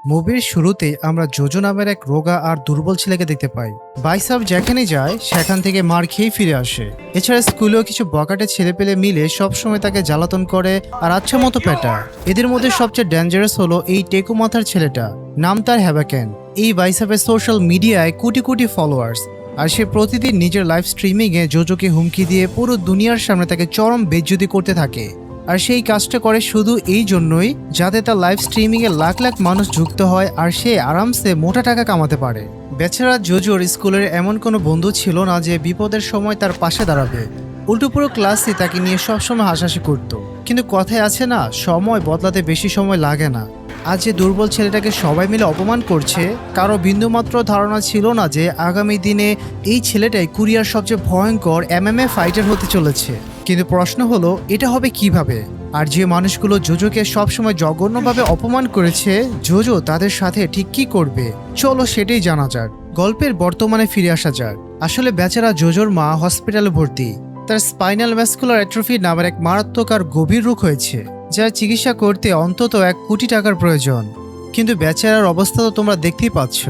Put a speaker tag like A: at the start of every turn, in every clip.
A: মুভির শুরুতেই আমরা জোজো নামের এক রোগা আর দুর্বল ছেলেকে দেখতে পাই। বাইসাব যেখানে যায় সেখান থেকে মার খেয়ে ফিরে আসে। এছাড়া স্কুলেও কিছু বকাটে ছেলেপেলে মিলে সবসময় তাকে জ্বালাতন করে আর আচ্ছা মতো পেটা। এদের মধ্যে সবচেয়ে ডেঞ্জারাস হলো এই টেকু মাথার ছেলেটা, নাম তার হ্যাবাকেন। এই বাইসাবের সোশ্যাল মিডিয়ায় কোটি কোটি ফলোয়ার্স, আর সে প্রতিদিন নিজের লাইভ স্ট্রিমিংয়ে জোজোকে হুমকি দিয়ে পুরো দুনিয়ার সামনে তাকে চরম বেইজ্জতি করতে থাকে। আর সেই কাজটা করে শুধু এই জন্যই যাতে তার লাইভ স্ট্রিমিংয়ে লাখ লাখ মানুষ যুক্ত হয় আর সে আরামসে মোটা টাকা কামাতে পারে। বেচারা জোজোর স্কুলের এমন কোনো বন্ধু ছিল না যে বিপদের সময় তার পাশে দাঁড়াবে। উল্টো পুরো ক্লাসই তাকে নিয়ে সবসময় হাসাহাসি করত। কিন্তু কথায় আছে না, সময় বদলাতে বেশি সময় লাগে না। আজ যে দুর্বল ছেলেটাকে সবাই মিলে অপমান করছে, কারো বিন্দুমাত্র ধারণা ছিল না যে আগামী দিনে এই ছেলেটাই কোরিয়ার সবচেয়ে ভয়ঙ্কর MMA ফাইটার হতে চলেছে। কিন্তু প্রশ্ন হলো, এটা হবে কিভাবে? আর যে মানুষগুলো জোজোকে সবসময় জঘন্যভাবে অপমান করেছে, জোজো তাদের সাথে ঠিক কি করবে? চলো সেটাই জানা যাক। গল্পের বর্তমানে ফিরে আসা যাক। আসলে বেচারা জোজোর মা হসপিটালে ভর্তি। তার স্পাইনাল ভ্যাসকুলার অ্যাট্রফি নামের এক মারাত্মক আর গভীর রোগ হয়েছে, যার চিকিৎসা করতে অন্তত 1 কোটি টাকার প্রয়োজন। কিন্তু বেচারার অবস্থা তো তোমরা দেখতেই পাচ্ছ।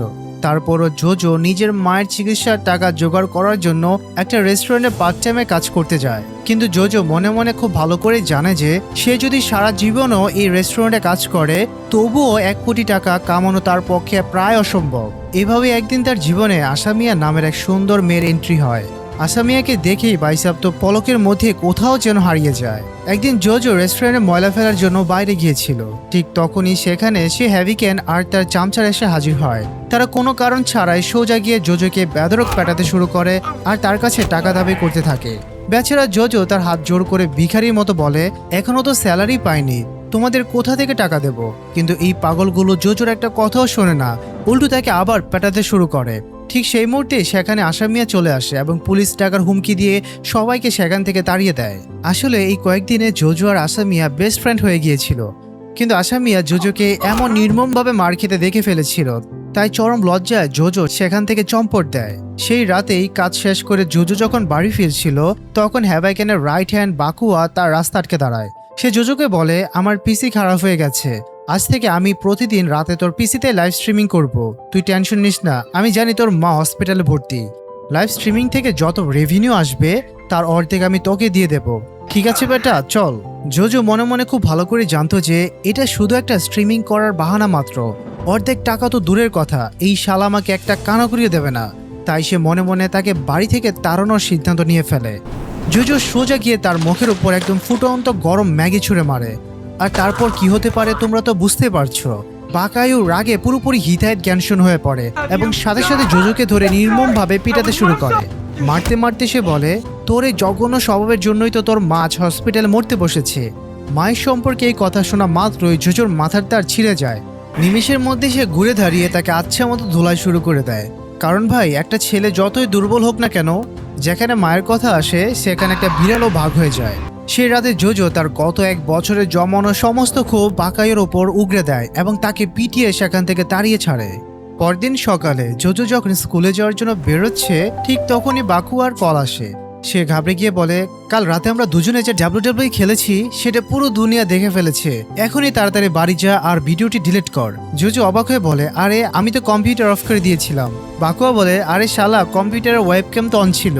A: তারপরও জোজো নিজের মায়ের চিকিৎসার টাকা জোগাড় করার জন্য একটা রেস্টুরেন্টে পার্ট টাইমে কাজ করতে যায়। কিন্তু জোজো মনে মনে খুব ভালো করে জানে যে সে যদি সারা জীবনও এই রেস্টুরেন্টে কাজ করে তবুও 1 কোটি টাকা কামানো তার পক্ষে প্রায় অসম্ভব। এভাবে একদিন তার জীবনে আসামিয়া নামের এক সুন্দর মেয়ের এন্ট্রি হয়। আসামিয়াকে দেখেই বাইসাব তো পলকের মধ্যে কোথাও যেন হারিয়ে যায়। একদিন জোজো রেস্টুরেন্টে ময়লা ফেলার জন্য বাইরে গিয়েছিল। ঠিক তখনই সেখানে সে হ্যাভিকেন আর তার চামচার এসে হাজির হয়। তারা কোনো কারণ ছাড়াই সোজা গিয়ে জোজোকে বেধড়ক পেটাতে শুরু করে আর তার কাছে টাকা দাবি করতে থাকে। বেচারা জোজো তার হাত জোর করে ভিখারির মতো বলে, এখনো তো স্যালারি পাইনি, তোমাদের কোথা থেকে টাকা দেব? কিন্তু এই পাগলগুলো জোজোর একটা কথাও শোনে না, উল্টো তাকে আবার পেটাতে শুরু করে। ঠিক সেই মুহূর্তে সেখানে আসামিয়া চলে আসে এবং পুলিশ টাকার হুমকি দিয়ে সবাইকে সেখান থেকে তাড়িয়ে দেয়। আসলে এই কয়েকদিনে জোজো আর আসামিয়া বেস্ট ফ্রেন্ড হয়ে গিয়েছিল। কিন্তু আসামিয়া জোজোকে এমন নির্মমভাবে মার খেতে দেখে ফেলেছিল, তাই চরম লজ্জায় জোজো সেখান থেকে চম্পট দেয়। সেই রাতেই কাজ শেষ করে জোজো যখন বাড়ি ফিরছিল, তখন হ্যাবাইকেনের রাইট হ্যান্ড বাকুয়া তার রাস্তা আটকে দাঁড়ায়। সে জোজোকে বলে, আমার পিসি খারাপ হয়ে গেছে, আজ থেকে আমি প্রতিদিন রাতে তোর পিসিতে লাইভ স্ট্রিমিং করব। তুই টেনশন নিস না, আমি জানি তোর মা হসপিটালে ভর্তি। লাইভ স্ট্রিমিং থেকে যত রেভিনিউ আসবে তার অর্ধেক আমি তোকে দিয়ে দেব। ঠিক আছে বেটা, চল। জোজো মনে মনে খুব ভালো করে জানতো যে এটা শুধু একটা স্ট্রিমিং করার বাহানা মাত্র। অর্ধেক টাকা তো দূরের কথা, এই শালা আমাকে একটা কানা করিয়ে দেবে না। তাই সে মনে মনে তাকে বাড়ি থেকে তাড়ানোর সিদ্ধান্ত নিয়ে ফেলে। জোজো সোজা গিয়ে তার মুখের উপর একদম ফুটন্ত গরম ম্যাগি ছুঁড়ে মারে। আর তারপর কি হতে পারে তোমরা তো বুঝতে পারছো। বাকায়ু রাগে পুরোপুরি হিতাহিত জ্ঞানশূন্য হয়ে পড়ে এবং সাথে সাথে জোজোকে ধরে নির্মমভাবে পিটাতে শুরু করে। মারতে মারতে সে বলে, তোর এই জঘন্য স্বভাবের জন্যই তো তোর মা হসপিটালে মরতে বসেছে। মায়ের সম্পর্কে এই কথা শোনা মাত্রই জোজোর মাথার তার ছিঁড়ে যায়। নিমেষের মধ্যে সে ঘুরে দাঁড়িয়ে তাকে আচ্ছা মতো ধুলাই শুরু করে দেয়। কারণ ভাই, একটা ছেলে যতই দুর্বল হোক না কেন, যেখানে মায়ের কথা আসে সেখানে একটা বিড়ালও ভাগ হয়ে যায়। সেই রাতে জোজো তার গত 1 বছরে জমানো সমস্ত ক্ষোভ বাকাইয়ের ওপর উগরে দেয় এবং তাকে পিটিয়ে সেখান থেকে তাড়িয়ে ছাড়ে। পরদিন সকালে জোজো যখন স্কুলে যাওয়ার জন্য বেরোচ্ছে, ঠিক তখনই বাকুয়ার কল আসে। সে ঘাবড়ে গিয়ে বলে, কাল রাতে আমরা দুজনে যে WWE খেলেছি সেটা পুরো দুনিয়া দেখে ফেলেছে, এখনই তাড়াতাড়ি বাড়ি যা আর ভিডিওটি ডিলিট কর। জোজো অবাক হয়ে বলে, আরে আমি তো কম্পিউটার অফ করে দিয়েছিলাম। বাকুয়া বলে, আরে শালা, কম্পিউটারের ওয়েবক্যাম তো অন ছিল,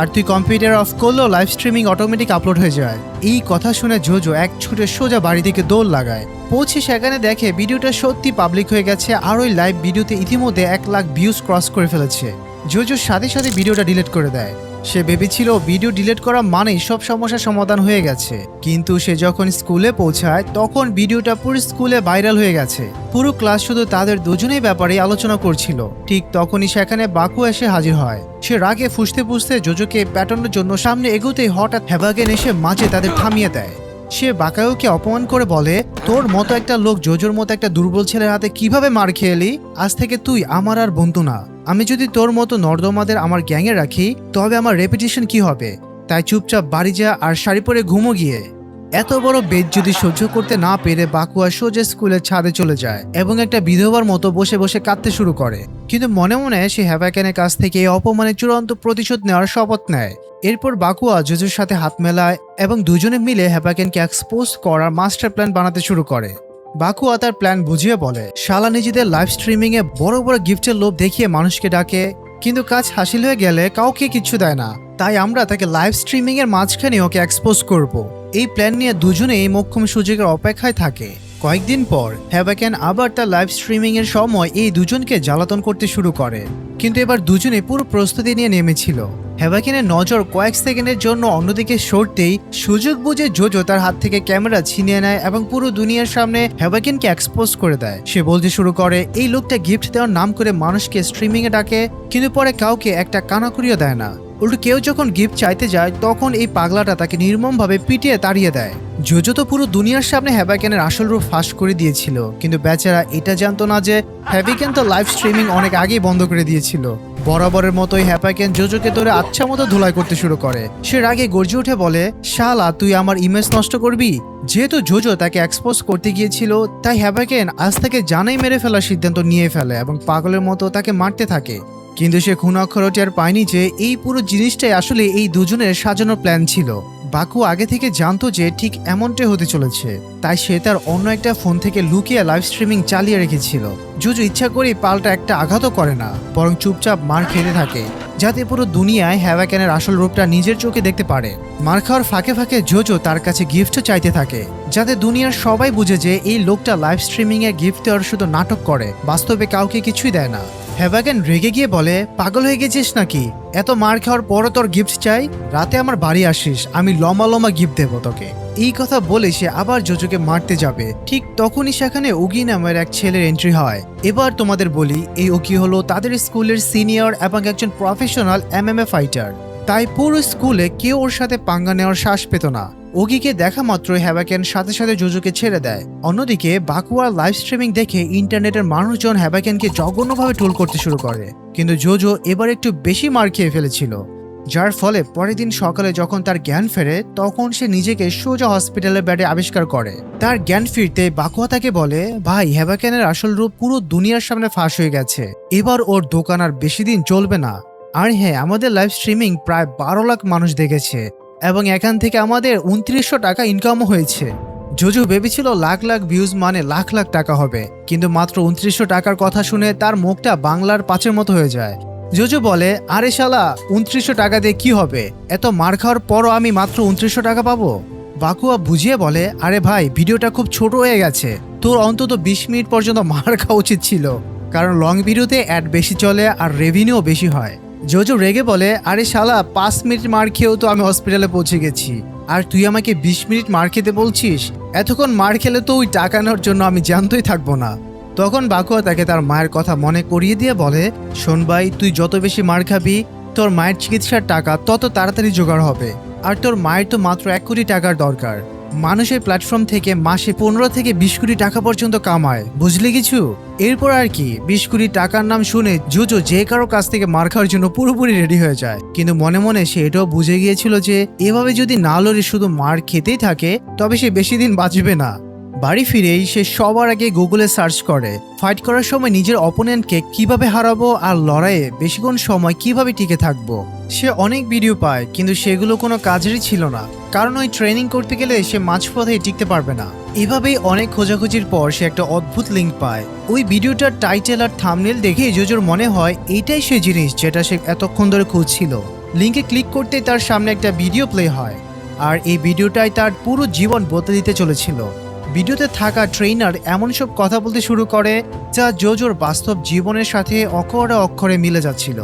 A: আর তুই কম্পিউটার অফ করলেও লাইভ স্ট্রিমিং অটোমেটিক আপলোড হয়ে যায়। এই কথা শুনে জোজো এক ছুটে সোজা বাড়ি থেকে দৌড় লাগায়। পৌঁছে সেখানে দেখে ভিডিওটা সত্যি পাবলিক হয়ে গেছে আর ওই লাইভ ভিডিওতে ইতিমধ্যে 1 লাখ ভিউজ ক্রস করে ফেলেছে। জোজোর সাথে সাথে ভিডিওটা ডিলিট করে দেয়। সে ভেবেছিল ভিডিও ডিলিট করা মানেই সব সমস্যার সমাধান হয়ে গেছে। কিন্তু সে যখন স্কুলে পৌঁছায় তখন ভিডিওটা পুরো স্কুলে ভাইরাল হয়ে গেছে। পুরো ক্লাস শুধু তাদের দুজনেই ব্যাপারে আলোচনা করছিল। ঠিক তখনই সেখানে বাকু এসে হাজির হয়। সে রাগে ফুঁসতে ফুঁসতে জোজোকে প্যাটানোর জন্য সামনে এগোতেই হঠাৎ হ্যাবাগেন এসে মাঝে তাদের থামিয়ে দেয়। সে বাকায়ুকে অপমান করে বলে, তোর মতো একটা লোক জোজোর মতো একটা দুর্বল ছেলের হাতে কিভাবে মার খেয়েলি? আজ থেকে তুই আমার আর বন্ধু না। আমি যদি তোর মতো নর্দমাদের আমার গ্যাংয়ে রাখি তবে আমার রেপুটেশন কি হবে? তাই চুপচাপ বাড়ি যা আর শাড়ি পরে ঘুমো গিয়ে। এত বড় বেইজ্জতি সহ্য করতে না পেরে বাকুয়া সোজা স্কুলের ছাদে চলে যায় এবং একটা বিধবার মতো বসে বসে কাঁদতে শুরু করে। কিন্তু মনে মনে সে হ্যাবাকেনের কাছ থেকে এই অপমানের চূড়ান্ত প্রতিশোধ নেওয়ার শপথ নেয়। এরপর বাকুয়া জোজোর সাথে হাত মেলায় এবং দুজনে মিলে হ্যাবাকেনকে এক্সপোজ করার মাস্টার প্ল্যান বানাতে শুরু করে। বাকুয়া তার প্ল্যান বুঝিয়ে বলে শালা নিজেদের লাইভ স্ট্রিমিং এ বড় বড় গিফটের লোভ দেখিয়ে মানুষকে ডাকে, কিন্তু কাজ হাসিল হয়ে গেলে কাউকে কিচ্ছু দেয় না। তাই আমরা তাকে লাইভ স্ট্রিমিং এর মাঝখানে ওকে এক্সপোজ করব। এই প্ল্যান নিয়ে দুজনেই মোক্ষম সুযোগের অপেক্ষায় থাকে। কয়েকদিন পর হ্যাভাকেন আবার তার লাইভ স্ট্রিমিং এর সময় এই দুজনকে জ্বালাতন করতে শুরু করে, কিন্তু এবার দুজনে পুরো প্রস্তুতি নিয়ে নেমেছিল। হ্যাভাকেনের নজর কয়েক সেকেন্ডের জন্য অন্যদিকে সরতেই সুযোগ বুঝে জোজো তার হাত থেকে ক্যামেরা ছিনিয়ে নেয় এবং পুরো দুনিয়ার সামনে হ্যাভাকেনকে এক্সপোজ করে দেয়। সে বলতে শুরু করে এই লোকটা গিফট দেওয়ার নাম করে মানুষকে স্ট্রিমিং এ ডাকে, কিন্তু পরে কাউকে একটা কানাকড়িও দেয় না। উল্টো কেউ যখন গিফট চাইতে যায় তখন এই পাগলাটা তাকে নির্মমভাবে পিটিয়ে তাড়িয়ে দেয়। জোজো তো পুরো দুনিয়ার সামনে হ্যাভাকেনের আসল রূপ ফাঁস করে দিয়েছিল, কিন্তু বেচারা এটা জানতো না যে হ্যাভাকেন তো লাইভ স্ট্রিমিং অনেক আগেই বন্ধ করে দিয়েছিল। বরাবরের মতোই হ্যাভাকেন জোজোকে ধরে আচ্ছা মতো ধুলাই করতে শুরু করে। সে রাগে গর্জে উঠে বলে শালা তুই আমার ইমেজ নষ্ট করবি। যেহেতু জোজো তাকে এক্সপোজ করতে গিয়েছিল তাই হ্যাভাকেন আজ তাকে জানাই মেরে ফেলার সিদ্ধান্ত নিয়ে ফেলে এবং পাগলের মতো তাকে মারতে থাকে। কিন্তু সে খুনাক্ষরও টের পায়নি যে এই পুরো জিনিসটাই আসলে এই দুজনের সাজানো প্ল্যান ছিল। বাকু আগে থেকে জানতো যে ঠিক এমনটাই হতে চলেছে, তাই সে তার অন্য একটা ফোন থেকে লুকিয়ে লাইভ স্ট্রিমিং চালিয়ে রেখেছিল। জোজো ইচ্ছা করে পাল্টা একটা আঘাতও করে না, বরং চুপচাপ মার খেতে থাকে যাতে পুরো দুনিয়ায় হ্যাভাকেনের আসল রূপটা নিজের চোখে দেখতে পারে। মার খাওয়ার ফাঁকে ফাঁকে জোজো তার কাছে গিফটও চাইতে থাকে, যাতে দুনিয়ার সবাই বুঝে যে এই লোকটা লাইভ স্ট্রিমিং এ গিফট দেওয়ার শুধু নাটক করে, বাস্তবে কাউকে কিছুই দেয় না। হ্যাভাকেন রেগে গিয়ে বলে পাগল হয়ে গেছিস নাকি? এত মার খাওয়ার পরও তোর গিফট চাই? রাতে আমার বাড়ি আসিস, আমি লম্বা লম্বা গিফট দেবো তোকে। এই কথা বলে সে আবার জোজোকে মারতে যাবে, ঠিক তখনই সেখানে ওগি নামের এক ছেলের এন্ট্রি হয়। এবার তোমাদের বলি এই ওগি হলো তাদের স্কুলের সিনিয়র এবং একজন প্রফেশনাল MMA ফাইটার। তাই পুরো স্কুলে কেউ ওর সাথে পাঙ্গা নেওয়ার সাহস পেত না। ওগিকে দেখা মাত্রই হ্যাভাকেন সাথে সাথে জোজোকে ছেড়ে দেয়। অন্যদিকে বাকুয়ার লাইভ স্ট্রিমিং দেখে ইন্টারনেটের মানুষজন হ্যাভাকেনকে জঘন্যভাবে ট্রোল করতে শুরু করে, কিন্তু জোজো এবার একটু বেশি মার খেয়ে ফেলেছিল, যার ফলে পরের দিন সকালে যখন তার জ্ঞান ফেরে তখন সে নিজেকে সোজা হসপিটালের বেডে আবিষ্কার করে। তার জ্ঞান ফিরতে বাকুয়া তাকে বলে ভাই হ্যাভাকেনের আসল রূপ পুরো দুনিয়ার সামনে ফাঁস হয়ে গেছে, এবার ওর দোকান আর বেশি দিন চলবে না। আর হ্যাঁ, আমাদের লাইভ স্ট্রিমিং প্রায় 12 লাখ মানুষ দেখেছে এবং এখান থেকে আমাদের 2900 টাকা ইনকামও হয়েছে। জোজো ভেবেছিল লাখ লাখ ভিউজ মানে লাখ লাখ টাকা হবে, কিন্তু মাত্র 2900 টাকার কথা শুনে তার মুখটা বাংলার পাঁচের মতো হয়ে যায়। জোজো বলে আরে শালা 2900 টাকা দিয়ে কি হবে? এত মার খাওয়ার পরও আমি মাত্র 2900 টাকা পাবো? বাকুয়া বুঝিয়ে বলে আরে ভাই ভিডিওটা খুব ছোট হয়ে গেছে, তোর অন্তত 20 মিনিট পর্যন্ত মার খাওয়া উচিত ছিল, কারণ লং ভিডিওতে অ্যাড বেশি চলে আর রেভিনিউ বেশি হয়। জোজো রেগে বলে আরে শালা 5 মিনিট মার খেয়েও তো আমি হসপিটালে পৌঁছে গেছি, আর তুই আমাকে 20 মিনিট মার খেতে বলছিস? এতক্ষণ মার খেলে তো ওই টাকা নেওয়ার জন্য আমি জ্যান্তই থাকবো না। তখন বাকুয়া তাকে তার মায়ের কথা মনে করিয়ে দিয়ে বলে শোন ভাই, তুই যত বেশি মার খাবি তোর মায়ের চিকিৎসার টাকা তত তাড়াতাড়ি জোগাড় হবে, আর তোর মায়ের তো মাত্র 1 কোটি টাকার দরকার। মানুষের প্ল্যাটফর্ম থেকে মাসে 15 থেকে 20 কোটি টাকা পর্যন্ত কামায়, বুঝলি কিছু? এরপর আর কি 20 কোটি টাকার নাম শুনে জোজো যে কারো কাছ থেকে মার খাওয়ার জন্য পুরোপুরি রেডি হয়ে যায়, কিন্তু মনে মনে সে এটাও বুঝে গিয়েছিল যে এভাবে যদি না লড়ে শুধু মার খেতেই থাকে তবে সে বেশি দিন বাঁচবে না। বাড়ি ফিরেই সে সবার আগে গুগলে সার্চ করে ফাইট করার সময় নিজের অপোনেন্টকে কিভাবে হারাবো আর লড়াইয়ে বেশিক্ষণ সময় কিভাবে টিকে থাকবো। সে অনেক ভিডিও পায়, কিন্তু সেগুলো কোনো কাজেরই ছিল না, কারণ ওই ট্রেনিং করতে গেলে সে মাঝপথেই টিকতে পারবে না। এভাবেই অনেক খোঁজাখুঁজির পর সে একটা অদ্ভুত লিঙ্ক পায়। ওই ভিডিওটার টাইটেল আর থাম্বনেল দেখে জোজোর মনে হয় এইটাই সেই জিনিস যেটা সে এতক্ষণ ধরে খুঁজছিল। লিঙ্কে ক্লিক করতেই তার সামনে একটা ভিডিও প্লে হয়, আর এই ভিডিওটাই তার পুরো জীবন বদলে দিতে চলেছিল। ভিডিওতে থাকা ট্রেনার এমন সব কথা বলতে শুরু করে যা জোজোর বাস্তব জীবনের সাথে অক্ষরে অক্ষরে মিলে যাচ্ছিল।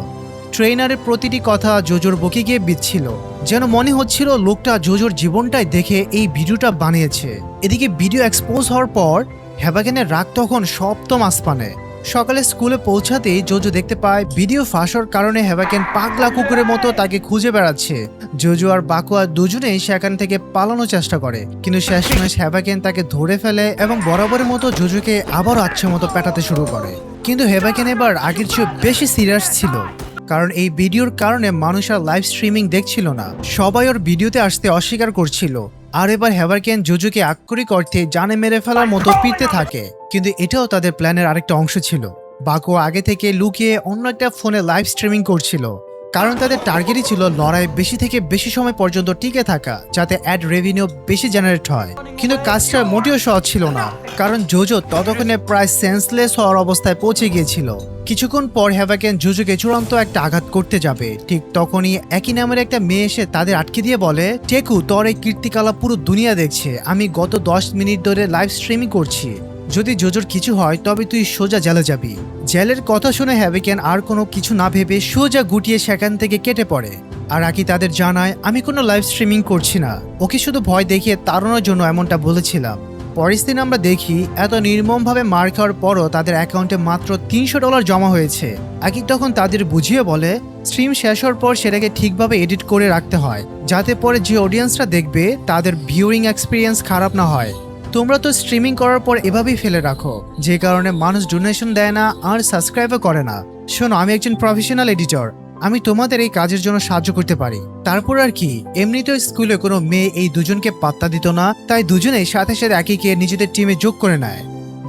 A: ট্রেনারের প্রতিটি কথা জোজোর বুকে গিয়ে বিঁধছিল, যেন মনে হচ্ছিল লোকটা জোজোর জীবনটাই দেখে এই ভিডিওটা বানিয়েছে। এদিকে ভিডিও এক্সপোজ হওয়ার পর হ্যাভাকেনের রাগ তখন সপ্তম আসমানে। সকালে স্কুলে পৌঁছাতেই জোজো দেখতে পায় ভিডিও ফাঁস হওয়ার কারণে হ্যাভাকেন পাগলা কুকুরের মতো তাকে খুঁজে বেড়াচ্ছে। জোজো আর বাকুয়া দুজনেই সেখান থেকে পালানোর চেষ্টা করে, কিন্তু শেষমেশ হ্যাভাকেন তাকে ধরে ফেলে এবং বরাবরের মতো জোজোকে আবারও আচ্ছা মতো পেটাতে শুরু করে। কিন্তু হ্যাভাকেন এবার আগের চেয়ে বেশি সিরিয়াস ছিল, কারণ এই ভিডিওর কারণে মানুষ আর লাইভ স্ট্রিমিং দেখছিল না, সবাই ওর ভিডিওতে আসতে অস্বীকার করছিল। আর এবার হ্যাভাকেন জোজোকে আক্ষরিক অর্থে জানে মেরে ফেলার মতো পিটতে থাকে, কিন্তু এটাও তাদের প্ল্যানের আরেকটা অংশ ছিল। বাকুয়া আগে থেকে লুকিয়ে অন্য একটা ফোনে লাইভ স্ট্রিমিং করছিল, কারণ তাদের টার্গেটই ছিল লড়াই বেশি থেকে বেশি সময় পর্যন্ত টিকে থাকা, যাতে অ্যাড রেভিনিউ বেশি জেনারেট হয়। কিন্তু কাজটা মোটেও সহজ ছিল না, কারণ জোজো ততক্ষণে প্রায় সেন্সলেস হওয়ার অবস্থায় পৌঁছে গিয়েছিল। কিছুক্ষণ পর হ্যাভাকেন জোজোকে চূড়ান্ত একটা আঘাত করতে যাবে, ঠিক তখনই একই নামের একটা মেয়ে এসে তাদের আটকে দিয়ে বলে, টেকু, তোর এই কীর্তিকলাপ পুরো দুনিয়া দেখছে। আমি গত 10 মিনিট ধরে লাইভ স্ট্রিমিং করছি। যদি জোজোর কিছু হয় তবে তুই সোজা জেলে যাবি। জেলের কথা শুনে হ্যাভিকেন আর কোনো কিছু না ভেবে সোজা গুটিয়ে সেখান থেকে কেটে পড়ে। আর আকি তাদের জানায়, আমি কোনো লাইভ স্ট্রিমিং করছি না, ওকে শুধু ভয় দেখিয়ে তাড়ানোর জন্য এমনটা বলেছিলাম। পরের দিন আমরা দেখি এত নির্মমভাবে মার খাওয়ার পরও তাদের অ্যাকাউন্টে মাত্র $300 জমা হয়েছে। আকি তখন তাদের বুঝিয়ে বলে, স্ট্রিম শেষ হওয়ার পর সেটাকে ঠিকভাবে এডিট করে রাখতে হয়, যাতে পরে যে অডিয়েন্সরা দেখবে তাদের ভিউইং এক্সপিরিয়েন্স খারাপ না হয়। তোমরা তো স্ট্রিমিং করার পর এভাবেই ফেলে রাখো, যে কারণে মানুষ ডোনেশন দেয় না আর সাবস্ক্রাইবও করে না। শোনো, আমি একজন প্রফেশনাল এডিটর, আমি তোমাদের এই কাজের জন্য সাহায্য করতে পারি। তারপর আর কি, এমনিতেও স্কুলে কোনো মেয়ে এই দুজনকে পাত্তা দিত না, তাই দুজনেই সাথে সাথে আকিকে নিজেদের টিমে যোগ করে নেয়।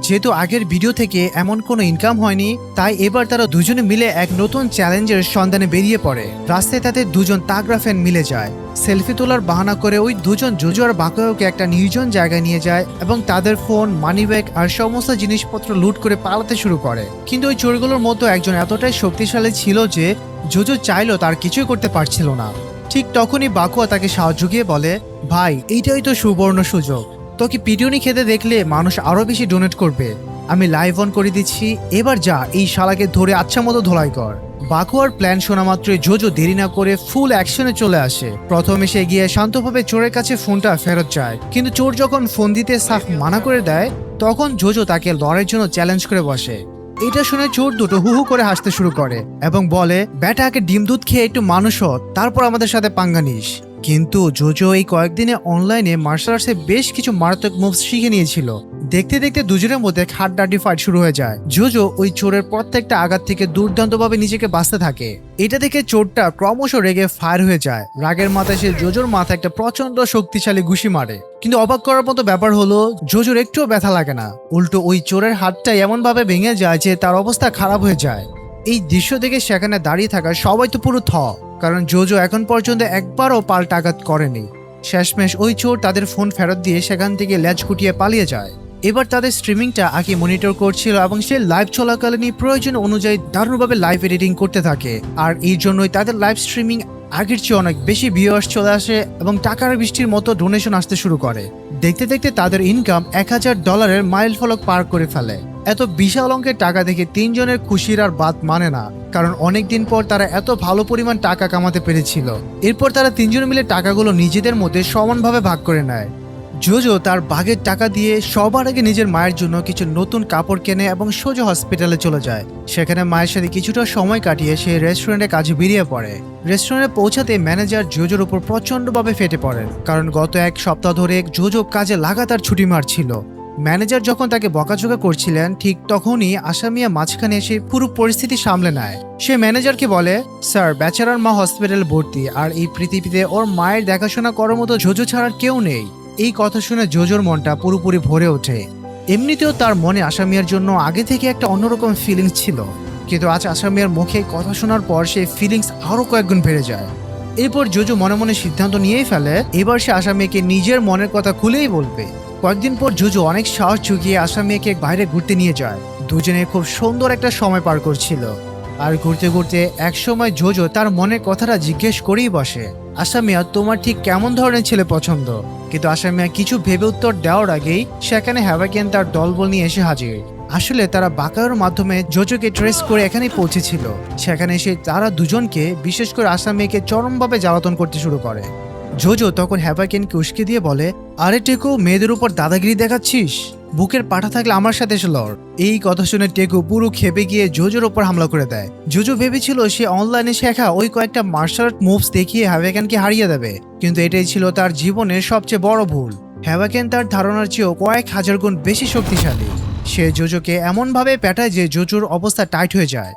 A: যেহেতু আগের ভিডিও থেকে এমন কোনো ইনকাম হয়নি, তাই এবার তারা দুজনে মিলে এক নতুন চ্যালেঞ্জের সন্ধানে বেরিয়ে পড়ে। রাস্তায় তাদের দুজন তাগড়া ফ্যান মিলে যায়। সেলফি তোলার বাহানা করে ওই দুজন জোজো আর বাকায়োকে একটা নির্জন জায়গায় নিয়ে যায় এবং তাদের ফোন, মানিব্যাগ আর সমস্ত জিনিসপত্র লুট করে পালাতে শুরু করে। কিন্তু ওই চোরগুলোর মধ্যে একজন এতটাই শক্তিশালী ছিল যে জোজো চাইলেও তার কিছুই করতে পারছিল না। ঠিক তখনই বাকুয়া তাকে সাহায্য গিয়ে বলে, ভাই, এইটাই তো সুবর্ণ সুযোগ। তোকে পিটুনি খেতে দেখলে মানুষ আরো বেশি ডোনেট করবে। আমি লাইভ অন করে দিচ্ছি, এবার যা এই শালাকে ধরে আচ্ছা মতো ধোলাই কর। বাকুয়ার প্ল্যান শোনা মাত্রই জোজো দেরি না করে ফুল অ্যাকশনে চলে আসে। প্রথমে সে গিয়ে শান্তভাবে চোরের কাছে ফোনটা ফেরত চায়, কিন্তু চোর যখন ফোন দিতে সাফ মানা করে দেয়, তখন জোজো তাকে লড়াইয়ের জন্য চ্যালেঞ্জ করে বসে। এটা শুনে চোর দুটো হু হু করে হাসতে শুরু করে এবং বলে, ব্যাটা, আগে ডিম দুধ খেয়ে একটু মানুষ হ, তারপর আমাদের সাথে পাঙ্গা নিস। কিন্তু জোজো এই কয়েকদিনে অনলাইনে মার্শাল আর্টসে বেশ কিছু মারাত্মক মুভস শিখে নিয়েছিল। দেখতে দেখতে দুজনের মধ্যে হাড্ডাহাড্ডি ফাইট শুরু হয়ে যায়। জোজো ওই চোরের প্রত্যেকটা আঘাত থেকে দুর্দান্তভাবে নিজেকে বাঁচতে থাকে। এটা দেখে চোরটা ক্রমশ রেগে ফায়ার হয়ে যায়। রাগের মাথায় সে জোজোর মাথায় একটা প্রচন্ড শক্তিশালী ঘুষি মারে। কিন্তু অবাক করার মতো ব্যাপার হলো, জোজোর একটুও ব্যথা লাগে না, উল্টো ওই চোরের হাতটা এমনভাবে ভেঙে যায় যে তার অবস্থা খারাপ হয়ে যায়। এই দৃশ্য দেখে সেখানে দাঁড়িয়ে থাকা সবাই তো পুরো থ, কারণ জোজো এখন পর্যন্ত একবারও পাল্টা আঘাত করেনি। শেষমেশ ওই চোর তাদের ফোন ফেরত দিয়ে সেখান থেকে ল্যাজ গুটিয়ে পালিয়ে যায়। এবার তাদের স্ট্রিমিংটা আকি মনিটর করছিল এবং সে লাইভ চলাকালীনই প্রয়োজন অনুযায়ী দারুণভাবে লাইভ এডিটিং করতে থাকে। আর এই জন্যই তাদের লাইভ স্ট্রিমিং আগের চেয়ে অনেক বেশি ভিউয়ার্স চলে আসে এবং টাকার বৃষ্টির মতো ডোনেশন আসতে শুরু করে। দেখতে দেখতে তাদের ইনকাম $1000 মাইল ফলক পার করে ফেলে। এত বিশাল অঙ্কের টাকা দেখে তিনজনের খুশির আর বাদ মানে না, কারণ অনেকদিন পর তারা এত ভালো পরিমাণ টাকা কামাতে পেরেছিল। এরপর তারা তিনজন মিলে টাকাগুলো নিজেদের মধ্যে সমানভাবে ভাগ করে নেয়। জোজো তার ভাগের টাকা দিয়ে সবার আগে নিজের মায়ের জন্য কিছু নতুন কাপড় কেনে এবং সোজা হসপিটালে চলে যায়। সেখানে মায়ের সাথে কিছুটা সময় কাটিয়ে সে রেস্টুরেন্টে কাজে বেরিয়ে পড়ে। রেস্টুরেন্টে পৌঁছাতে ম্যানেজার জোজোর উপর প্রচন্ডভাবে ফেটে পড়েন, কারণ গত এক সপ্তাহ ধরে জোজো কাজে লাগাতার ছুটি মারছিল। ম্যানেজার যখন তাকে বকাঝকা করছিলেন, ঠিক তখনই আসামিয়া মাঝখানে এসে পুরো পরিস্থিতি সামলে নেয়। সে ম্যানেজারকে বলে, স্যার, বেচারার মা হসপিটালে ভর্তি, আর এই পৃথিবীতে ওর মায়ের দেখাশোনা করার মতো জোজো ছাড়ার কেউ নেই। এই কথা শুনে জোজোর মনটা পুরোপুরি ভরে ওঠে। এমনিতেও তার মনে আসামিয়ার জন্য আগে থেকে একটা অন্যরকম ফিলিংস ছিল, কিন্তু আজ আসামিয়ার মুখে কথা শোনার পর সেই ফিলিংস আরো কয়েকগুণ বেড়ে যায়। এরপর জোজো মনে মনে সিদ্ধান্ত নিয়েই ফেলে এবার সে আসামিয়াকে নিজের মনের কথা খুলেই বলবে। কয়েকদিন পর জোজো অনেক সাহস জুগিয়ে আসামিয়াকে বাইরে ঘুরতে নিয়ে যায়। দুজনে খুব সুন্দর একটা সময় পার করছিল। আর ঘুরতে ঘুরতে একসময় জোজো তার মনের কথাটা জিজ্ঞেস করেই বসে, আসামিয়া, তোমার ঠিক কেমন ধরনের ছেলে পছন্দ? কিন্তু আসামিয়া কিছু ভেবে উত্তর দেওয়ার আগেই সেখানে হ্যাভাকেন তার দলবল নিয়ে এসে হাজির। আসলে তারা বাকায়োর মাধ্যমে জোজোকে ট্রেস করে এখানেই পৌঁছেছিল। সেখানে এসে তারা দুজনকে, বিশেষ করে আসামিকে চরমভাবে জ্বালাতন করতে শুরু করে। জোজো তখন হ্যাভাকেনকে উস্কে দিয়ে বলে, আরে টেকু, মেয়েদের উপর দাদাগিরি দেখাচ্ছিস? বুকের পাঠা থাকলে আমার সাথে এসে লড়। এই কথা শুনে টেকু পুরো খেপে গিয়ে জোজোর উপর হামলা করে দেয়। জোজো ভেবেছিল সে অনলাইনে শেখা ওই কয়েকটা মার্শাল আর্ট মুভস দেখিয়ে হ্যাভাকেনকে হারিয়ে দেবে, কিন্তু এটাই ছিল তার জীবনের সবচেয়ে বড় ভুল। হ্যাভাকেন তার ধারণার চেয়েও কয়েক হাজার গুণ বেশি শক্তিশালী। সে জোজোকে এমনভাবে পেটায় যে জোজোর অবস্থা টাইট হয়ে যায়।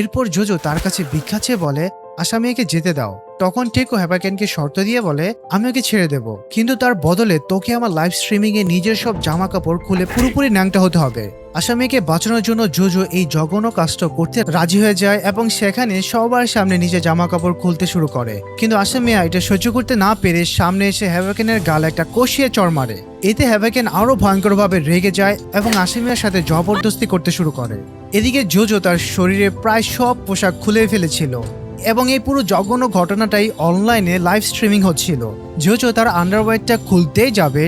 A: এরপর জোজো তার কাছে ভিক্ষা চেয়ে বলে, আসামিকে যেতে দাও। তখন টেকো হ্যাবাকেনকে শর্ত দিয়ে বলে, আমি ওকে ছেড়ে দেব, কিন্তু তার বদলে তোকে আমার লাইভ স্ট্রিমিং এ নিজের সব জামা কাপড় খুলে পুরোপুরি ন্যাংটা হতে হবে। আসামিকে বাঁচানোর জন্য জোজো এই জঘন্য কাজটা করতে রাজি হয়ে যায় এবং সেখানে সবার সামনে নিজের জামা কাপড় খুলতে শুরু করে। কিন্তু আসামিয়া এটা সহ্য করতে না পেরে সামনে এসে হ্যাবাকেনের গালে একটা কষিয়ে চড় মারে। এতে হ্যাবাকেন আরো ভয়ঙ্করভাবে রেগে যায় এবং আসামিয়ার সাথে জবরদস্তি করতে শুরু করে। এদিকে জোজো তার শরীরে প্রায় সব পোশাক খুলে ফেলেছিল এবং এই পুরো জঘন্য ঘটনাটাই অনলাইনে লাইভ স্ট্রিমিং হচ্ছিল। জোজো তার আন্ডারওয়্যারটা খুলতেই যাবে,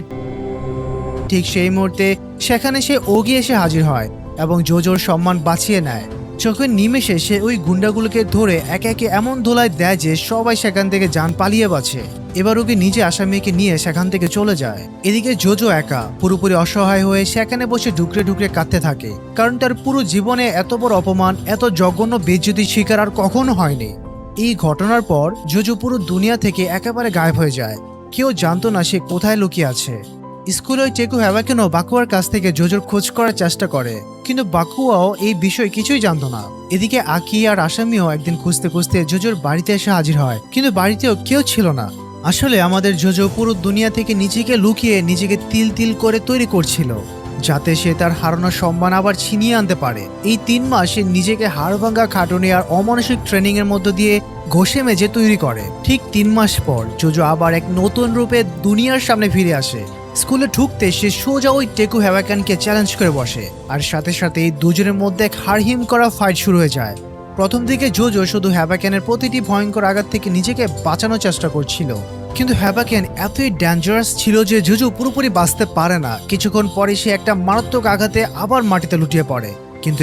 A: ঠিক সেই মুহূর্তে সেখানে সে ওগি এসে হাজির হয় এবং জোজোর সম্মান বাঁচিয়ে নেয়। চোখের নিমেষে সে ওই গুন্ডাগুলোকে ধরে একে একে এমন ধোলায় দেয় যে সবাই সেখান থেকে যান পালিয়ে বাঁচে। এবার ওকে নিজে আসামিকে নিয়ে সেখান থেকে চলে যায়। এদিকে জোজো একা পুরোপুরি অসহায় হয়ে সেখানে বসে ঢুকরে ঢুকরে কাঁদতে থাকে, কারণ তার পুরো জীবনে এত বড় অপমান, এত জঘন্য বেইজ্জতির শিকার আর কখনো হয়নি। এই ঘটনার পর জোজো পুরো দুনিয়া থেকে একেবারে গায়েব হয়ে যায়। কেউ জানতো না সে কোথায় লুকিয়ে আছে। স্কুলে টেকো হ্যাবাকেনও বাকুয়ার কাছ থেকে জোজোর খোঁজ করার চেষ্টা করে, কিন্তু বাকুয়াও এই বিষয় কিছুই জানতো না। এদিকে আকি আর আসামিও একদিন খুঁজতে খুঁজতে জোজোর বাড়িতে এসে হাজির হয়, কিন্তু বাড়িতেও কেউ ছিল না। আসলে আমাদের জোজো পুরো দুনিয়া থেকে নিজেকে লুকিয়ে নিজেকে তিল তিল করে তৈরি করছিল, যাতে সে তার হারানো সম্মান আবার ছিনিয়ে আনতে পারে। এই 3 মাস সে নিজেকে হাড়ভাঙ্গা খাটুনি আর অমানসিক ট্রেনিং এর মধ্য দিয়ে ঘষে মেজে তৈরি করে। ঠিক 3 মাস পর জোজো আবার এক নতুন রূপে দুনিয়ার সামনে ফিরে আসে। স্কুলে ঢুকতে সে সোজা ওই টেকো হ্যাবাকেনকে চ্যালেঞ্জ করে বসে, আর সাথে সাথে এই দুজনের মধ্যে এক হাড়হিম করা ফাইট শুরু হয়ে যায়। প্রথম দিকে জোজো শুধু হ্যাবাকেনের প্রতিটি ভয়ঙ্কর আঘাত থেকে নিজেকে বাঁচানোর চেষ্টা করছিল, কিন্তু হ্যাবাকেন এতই ডেঞ্জারাস ছিল যে জোজো পুরোপুরি বাঁচতে পারে না। কিছুক্ষণ পরে সে একটা মারাত্মক আঘাতে আবার মাটিতে লুটিয়ে পড়ে, কিন্তু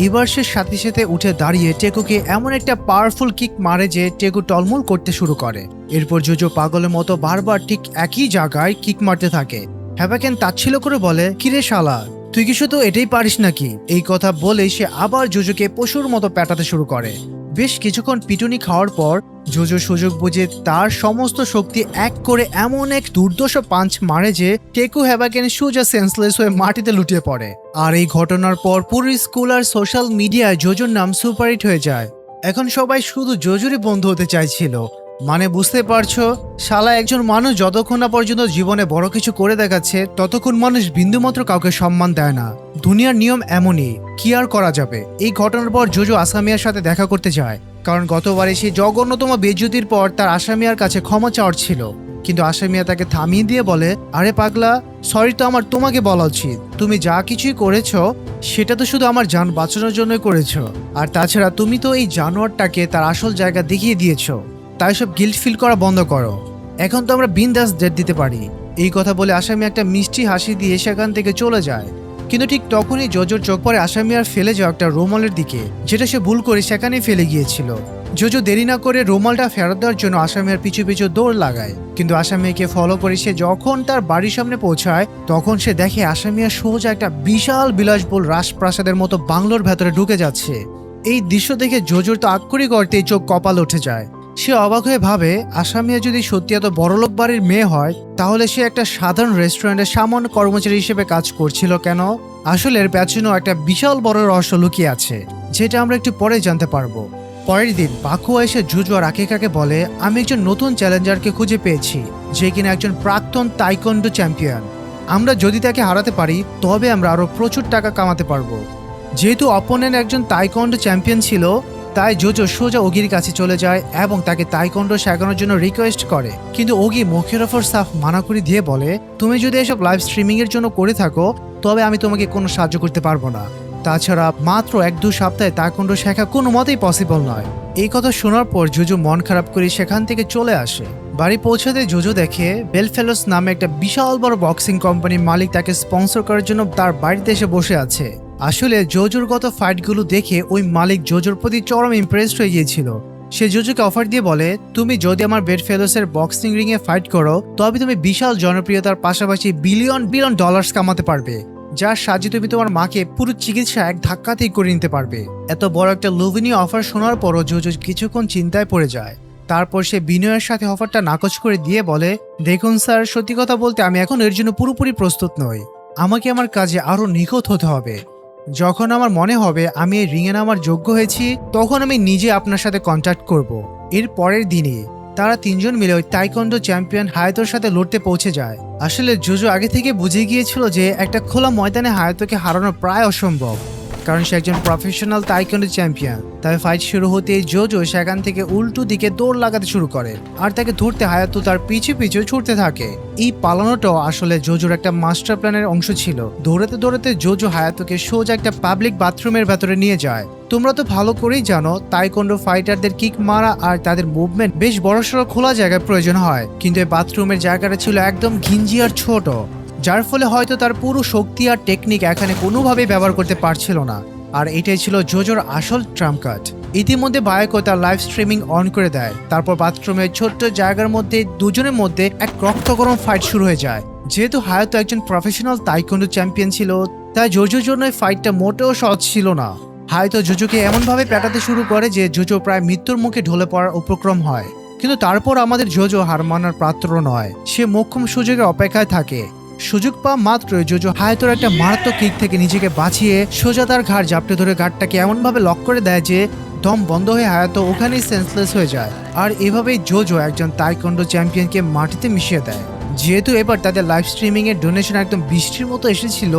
A: এবার সে সাথে সাথে উঠে দাঁড়িয়ে টেকোকে এমন একটা পাওয়ারফুল কিক মারে যে টেকো টলমল করতে শুরু করে। এরপর জোজো পাগলের মতো বারবার ঠিক একই জায়গায় কিক মারতে থাকে। হ্যাবাকেন তাচ্ছিল্য করে বলে, কিরে শালা, তুই কি শুধু এটাই পারিস নাকি? এই কথা বলেই সে আবার জোজোকে পশুর মতো পেটাতে শুরু করে। বেশ কিছুক্ষণ পিটুনি খাওয়ার পর জোজো সুযোগ বুঝে তার সমস্ত শক্তি এক করে এমন এক দুর্দশ পাঞ্চ মারে যে টেকো হ্যাবাকেন সোজা সেন্সলেস হয়ে মাটিতে লুটিয়ে পড়ে। আর এই ঘটনার পর পুরো স্কুল আর সোশ্যাল মিডিয়ায় জোজোর নাম সুপারহিট হয়ে যায়। এখন সবাই শুধু জোজোরই বন্ধু হতে চাইছিল। মানে বুঝতে পারছো, শালা একজন মানুষ যতক্ষণ না পর্যন্ত জীবনে বড় কিছু করে দেখাচ্ছে ততক্ষণ মানুষ বিন্দুমাত্র কাউকে সম্মান দেয় না। দুনিয়ার নিয়ম এমনই, কি আর করা যাবে। এই ঘটনার পর জোজো আসামিয়ার সাথে দেখা করতে যায়, কারণ গতবারে সে জঘন্যতম বেইজ্জতির পর তার আসামিয়ার কাছে ক্ষমা চাওয়ার ছিল। কিন্তু আসামিয়া তাকে থামিয়ে দিয়ে বলে, আরে পাগলা, সরি তো আমার তোমাকে বলা উচিত। তুমি যা কিছুই করেছো সেটা তো শুধু আমার জান বাঁচানোর জন্যই করেছো, আর তাছাড়া তুমি তো এই জানোয়ারটাকে তার আসল জায়গা দেখিয়ে দিয়েছো, তাই সব গিল্ট ফিল করা বন্ধ করো। এখন তো আমরা বিন্দাস ডেট দিতে পারি। এই কথা বলে আসামি একটা মিষ্টি হাসি দিয়ে সেখান থেকে চলে যায়। কিন্তু ঠিক তখনই জোজোর চোখ পড়ে আসামি আর ফেলে যাওয়া একটা রুমালের দিকে, যেটা সে ভুল করে সেখানেই ফেলে গিয়েছিল। জোজো দেরি না করে রুমালটা ফেরত দেওয়ার জন্য আসামিয়ার পিছু পিছু দৌড় লাগায়, কিন্তু আসামিকে ফলো করে সে যখন তার বাড়ির সামনে পৌঁছায় তখন সে দেখে আসামিয়া সোজা একটা বিশাল বিলাসবহুল রাজপ্রাসাদের মতো বাংলোর ভেতরে ঢুকে যাচ্ছে। এই দৃশ্য দেখে জোজোর তো আক্ষরিক অর্থেই চোখ কপাল উঠে যায়। সে অবাক হয়ে ভাবে, আসামিয়া যদি সত্যি এত বড়লোক বাড়ির মেয়ে হয় তাহলে সে একটা সাধারণ রেস্টুরেন্টের সামান্য কর্মচারী হিসেবে কাজ করছিল কেন? আসলে এর পেছনেও একটা বিশাল বড় রহস্য লুকিয়ে আছে, যেটা আমরা একটু পরে জানতে পারবো। পরের দিন বাকুয়া এসে জুজু আর আকিকাকে বলে, আমি একজন নতুন চ্যালেঞ্জারকে খুঁজে পেয়েছি, যে কিনা একজন প্রাক্তন তাইকোন্ডো চ্যাম্পিয়ন। আমরা যদি তাকে হারাতে পারি তবে আমরা আরো প্রচুর টাকা কামাতে পারবো। যেহেতু অপোনেন্ট একজন তাইকোন্ডো চ্যাম্পিয়ন ছিল, তাই জোজো সোজা ওগির কাছে চলে যায় এবং তাকে তাইকোন্ডো শেখানোর জন্য রিকোয়েস্ট করে। কিন্তু ওগি মুখের ওপর সাফ মানা করে দিয়ে বলে, তুমি যদি এসব লাইভ স্ট্রিমিং এর জন্য করে থাকো তবে আমি তোমাকে কোনো সাহায্য করতে পারবো না। তাছাড়া মাত্র 1-2 সপ্তাহে তাইকোন্ডো শেখা কোনো মতেই পসিবল নয়। এই কথা শোনার পর জোজো মন খারাপ করে সেখান থেকে চলে আসে। বাড়ি পৌঁছাতে জোজো দেখে বেলফেলোস নামে একটা বিশাল বড় বক্সিং কোম্পানির মালিক তাকে স্পন্সর করার জন্য তার বাড়িতে এসে বসে আছে। আসলে জোজোর গত ফাইটগুলো দেখে ওই মালিক জোজোর প্রতি চরম ইমপ্রেসড হয়ে গিয়েছিল। সে জোজোকে অফার দিয়ে বলে, তুমি যদি আমার বেডফেলোসের বক্সিং রিং এ ফাইট করো তবে তুমি বিশাল জনপ্রিয়তার পাশাপাশি বিলিয়ন বিলিয়ন ডলার্স কামাতে পারবে, যার সাহায্যে তুমি তোমার মাকে পুরো চিকিৎসা এক ধাক্কাতেই করে নিতে পারবে। এত বড় একটা লোভনীয় অফার শোনার পরও জোজো কিছুক্ষণ চিন্তায় পড়ে যায়। তারপর সে বিনয়ের সাথে অফারটা নাকচ করে দিয়ে বলে, দেখুন স্যার, সত্যি কথা বলতে আমি এখন এর জন্য পুরোপুরি প্রস্তুত নই। আমাকে আমার কাজে আরো নিখুঁত হতে হবে। যখন আমার মনে হবে আমি এই রিংয়ে নামার যোগ্য হয়েছি তখন আমি নিজে আপনার সাথে কন্ট্যাক্ট করব। এর পরের দিনই তারা তিনজন মিলে ওই তাইকোন্ডো চ্যাম্পিয়ন হায়াতোর সাথে লড়তে পৌঁছে যায়। আসলে জোজো আগে থেকে বুঝে গিয়েছিল যে একটা খোলা ময়দানে হায়াতোকে হারানো প্রায় অসম্ভব, কারণ সে একজন প্রফেশনাল তাইকোন্ডো চ্যাম্পিয়ন। তবে ফাইট শুরু হতেই জোজো সেখান থেকে উল্টো দিকে দৌড় লাগাতে শুরু করে আর তাকে ধরতে হায়াতো তার পিছু পিছু ছুটতে থাকে। এই পালানোটাও আসলে জোজোর একটা মাস্টার প্ল্যানের অংশ ছিল। দৌড়াতে দৌড়াতে জোজো হায়াতোকে সোজা একটা পাবলিক বাথরুমের ভেতরে নিয়ে যায়। তোমরা তো ভালো করেই জানো তাইকোন্ডো ফাইটারদের কিক মারা আর তাদের মুভমেন্ট বেশ বড়সড় খোলা জায়গায় প্রয়োজন হয়, কিন্তু এই বাথরুমের জায়গাটা ছিল একদম ঘিঞ্জি আর ছোট, যার ফলে হয়তো তার পুরো শক্তি আর টেকনিক এখানে কোনোভাবেই ব্যবহার করতে পারছিল না। আর এটাই ছিল জোজোর আসল ট্রাম্প কার্ড। ইতিমধ্যে বায়াকো তার লাইভ স্ট্রিমিং অন করে দেয়। তারপর বাথরুমের ছোট্ট জায়গার মধ্যে দুজনের মধ্যে এক রক্তগরম ফাইট শুরু হয়ে যায়। যেহেতু হায়াতো একজন প্রফেশনাল তাইকোন্ডো চ্যাম্পিয়ন ছিল, তাই জোজোর জন্য এই ফাইটটা মোটেও সহজ ছিল না। হায়াতো জোজোকে এমনভাবে পেটাতে শুরু করে যে জোজো প্রায় মৃত্যুর মুখে ঢলে পড়ার উপক্রম হয়। কিন্তু তারপর আমাদের জোজো হার মানার পাত্র নয়, সে মোক্ষম সুযোগের অপেক্ষায় থাকে। সুযোগ পাওয়া মাত্রই জোজো হায়াতোর একটা মারাত্মক কিক থেকে নিজেকে বাঁচিয়ে সোজা তার ঘাড় জাপটে ধরে ঘাটটাকে এমনভাবে লক করে দেয় যে দম বন্ধ হয়ে হায়াতো ওখানেই সেন্সলেস হয়ে যায়। আর এভাবেই জোজো একজন তাইকোন্ডো চ্যাম্পিয়নকে মাটিতে মিশিয়ে দেয়। যেহেতু এবার তাদের লাইভ স্ট্রিমিং এর ডোনেশন একদম বৃষ্টির মতো এসেছিল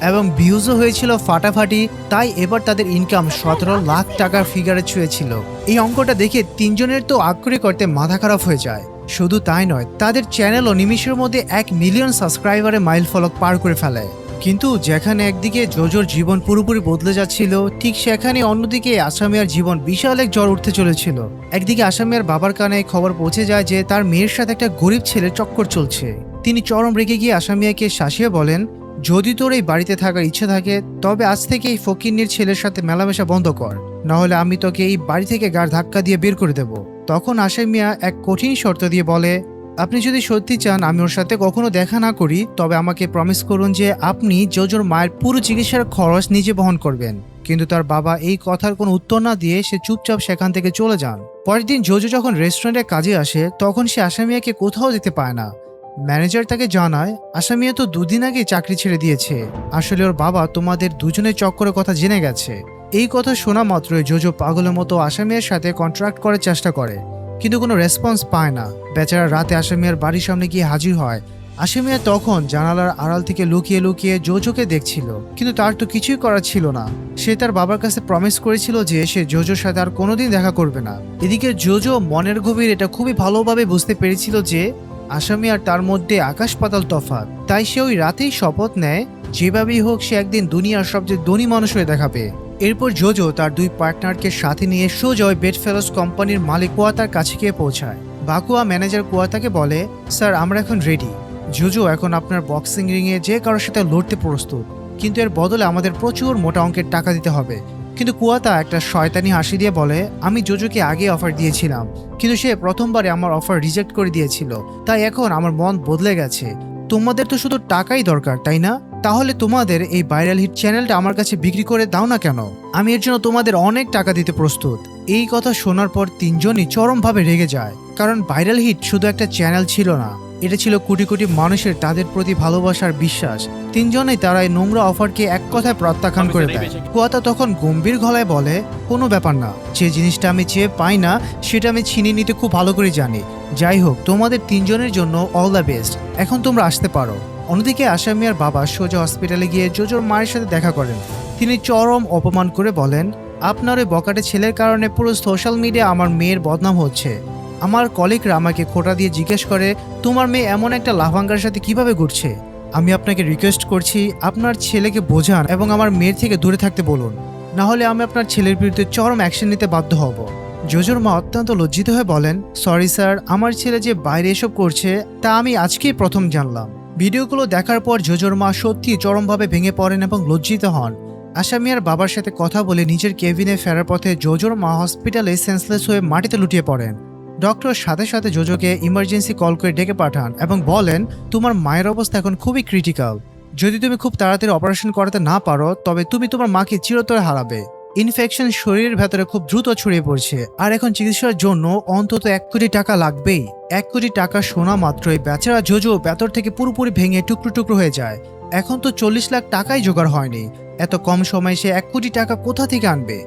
A: এবং ভিউজও হয়েছিল ফাটাফাটি, তাই এবার তাদের ইনকাম 17 লাখ টাকার ফিগারে ছুঁয়েছিল। এই অঙ্কটা দেখে তিনজনের তো আগ্রহী করতে মাথা খারাপ হয়ে যায়। শুধু তাই নয়, তাদের চ্যানেলও নিমিষের মধ্যে 1 মিলিয়ন সাবস্ক্রাইবারের মাইল ফলক পার করে ফেলে। কিন্তু যেখানে একদিকে জোজোর জীবন পুরোপুরি বদলে যাচ্ছিল, ঠিক সেখানে অন্যদিকে আসামিয়ার জীবন বিশাল এক জ্বর উঠতে চলেছিল। একদিকে আসামিয়ার বাবার কানে খবর পৌঁছে যায় যে তার মেয়ের সাথে একটা গরিব ছেলের চক্কর চলছে। তিনি চরম রেগে গিয়ে আসামিয়াকে শাসিয়ে বলেন, যদি তোর এই বাড়িতে থাকার ইচ্ছে থাকে তবে আজ থেকে এই ফকিন্নির ছেলের সাথে মেলামেশা বন্ধ কর, নাহলে আমি তোকে এই বাড়ি থেকে গাড় ধাক্কা দিয়ে বের করে দেব। তখন আসামিয়া এক কঠিন শর্ত দিয়ে বলে, আপনি যদি সত্যি চান আমি ওর সাথে কখনো দেখা না করি, তবে আমাকে প্রমিস করুন যে আপনি জোজোর মায়ের পুরো চিকিৎসার খরচ নিজে বহন করবেন। কিন্তু তার বাবা এই কথার কোনো উত্তর না দিয়ে সে চুপচাপ সেখান থেকে চলে যান। পরের দিন জোজো যখন রেস্টুরেন্টে কাজে আসে তখন সে আসামিয়াকে কোথাও দেখতে পায় না। ম্যানেজার তাকে জানায়, আসামিয়া তো 2 দিন আগে চাকরি ছেড়ে দিয়েছে। আসলে ওর বাবা তোমাদের দুজনের চক্করের কথা জেনে গেছে। এই কথা শোনা মাত্রই জোজো পাগলের মতো আসামিয়ার সাথে কন্ট্রাক্ট করার চেষ্টা করে, কিন্তু কোনো রেসপন্স পায় না। বেচারা রাতে আসামিয়ার বাড়ির সামনে গিয়ে হাজির হয়। আসামিয়া তখন জানালার আড়াল থেকে লুকিয়ে লুকিয়ে জোজোকে দেখছিল, কিন্তু তার তো কিছুই করার ছিল না। সে তার বাবার কাছে প্রমিস করেছিল যে সে জোজোর সাথে আর কোনোদিন দেখা করবে না। এদিকে জোজো মনের গভীর এটা খুবই ভালোভাবে বুঝতে পেরেছিল যে আসামি আর তার মধ্যে আকাশ পাতাল তফাৎ। তাই সে ওই রাতেই শপথ নেয় যেভাবেই হোক সে একদিন দুনিয়ার সবচেয়ে ধনী মানুষ হয়ে দেখাবে। এরপর জোজো তার 2 পার্টনারকে সাথে নিয়ে সোজা ওই বেডফেলোস কোম্পানির মালিক কুয়াতার কাছে গিয়ে পৌঁছায়। বাকুয়া ম্যানেজার কুয়াতাকে বলে, স্যার আমরা এখন রেডি। জোজো এখন আপনার বক্সিং রিংয়ে যে কারোর সাথে লড়তে প্রস্তুত, কিন্তু এর বদলে আমাদের প্রচুর মোটা অঙ্কের টাকা দিতে হবে। কিন্তু কুয়াতা একটা শয়তানি হাসি দিয়ে বলে, আমি জোজোকে আগে অফার দিয়েছিলাম, কিন্তু সে প্রথমবারে আমার অফার রিজেক্ট করে দিয়েছিল, তাই এখন আমার মন বদলে গেছে। তোমাদের তো শুধু টাকাই দরকার, তাই না? তাহলে তোমাদের এই ভাইরাল হিট চ্যানেলটা আমার কাছে বিক্রি করে দাও না কেন? আমি এর জন্য তোমাদের অনেক টাকা দিতে প্রস্তুত। এই কথা শোনার পর তিনজনই চরমভাবে রেগে যায়, কারণ ভাইরাল হিট শুধু একটা চ্যানেল ছিল না, এটা ছিল কোটি কোটি মানুষের তাদের প্রতি ভালোবাসার বিশ্বাস। তিনজনেই তারা এই নোংরা অফারকে এক কথায় প্রত্যাখ্যান করে দেয়। কুয়াতা তখন গম্ভীর গলায় বলে, কোনো ব্যাপার না, যে জিনিসটা আমি চেয়ে পাই না সেটা আমি ছিনিয়ে নিতে খুব ভালো করে জানি। যাই হোক, তোমাদের তিনজনের জন্য অল দ্য বেস্ট, এখন তোমরা আসতে পারো। অন্যদিকে আসামিয়ার বাবা সোজা হসপিটালে গিয়ে জোজোর মায়ের সাথে দেখা করেন। তিনি চরম অপমান করে বলেন, আপনার ওই বকাটে ছেলের কারণে পুরো সোশ্যাল মিডিয়া আমার মেয়ের বদনাম হচ্ছে। আমার কলিগরা আমাকে খোঁটা দিয়ে জিজ্ঞেস করে, তোমার মেয়ে এমন একটা লাফাঙ্গার সাথে কিভাবে ঘুরছে? আমি আপনাকে রিকোয়েস্ট করছি আপনার ছেলেকে বোঝান এবং আমার মেয়ের থেকে দূরে থাকতে বলুন, না হলে আমি আপনার ছেলের বিরুদ্ধে চরম অ্যাকশন নিতে বাধ্য হব। জোজোর মা অত্যন্ত লজ্জিত হয়ে বলেন, সরি স্যার, আমার ছেলে যে বাইরে এসব করছে তা আমি আজকেই প্রথম জানলাম। ভিডিওগুলো দেখার পর জোজোর মা সত্যি চরমভাবে ভেঙে পড়েন এবং লজ্জিত হন। আসামিয়ার বাবার সাথে কথা বলে নিজের কেবিনে ফেরার পথে জোজোর মা হসপিটালে সেন্সলেস হয়ে মাটিতে লুটিয়ে পড়েন। ডক্টর সাথে সাথে জোজোকে ইমার্জেন্সি কল করে ডেকে পাঠান এবং বলেন, তোমার মায়ের অবস্থা এখন খুবই ক্রিটিক্যাল। যদি তুমি খুব তাড়াতাড়ি অপারেশন করাতে না পারো তবে তুমি তোমার মাকে চিরতরে হারাবে। ইনফেকশন শরীরের ভেতরে খুব দ্রুত ছড়িয়ে পড়ছে, আর এখন চিকিৎসার জন্য অন্তত 1 কোটি টাকা লাগবেই। 1 কোটি টাকা শোনা মাত্রই বেচারা জোজো ভেতর থেকে পুরোপুরি ভেঙে টুকরো টুকরো হয়ে যায়। এখন তো 40 লাখ টাকাই জোগাড় হয়নি, এত কম সময়ে সে 1 কোটি টাকা কোথা থেকে আনবে?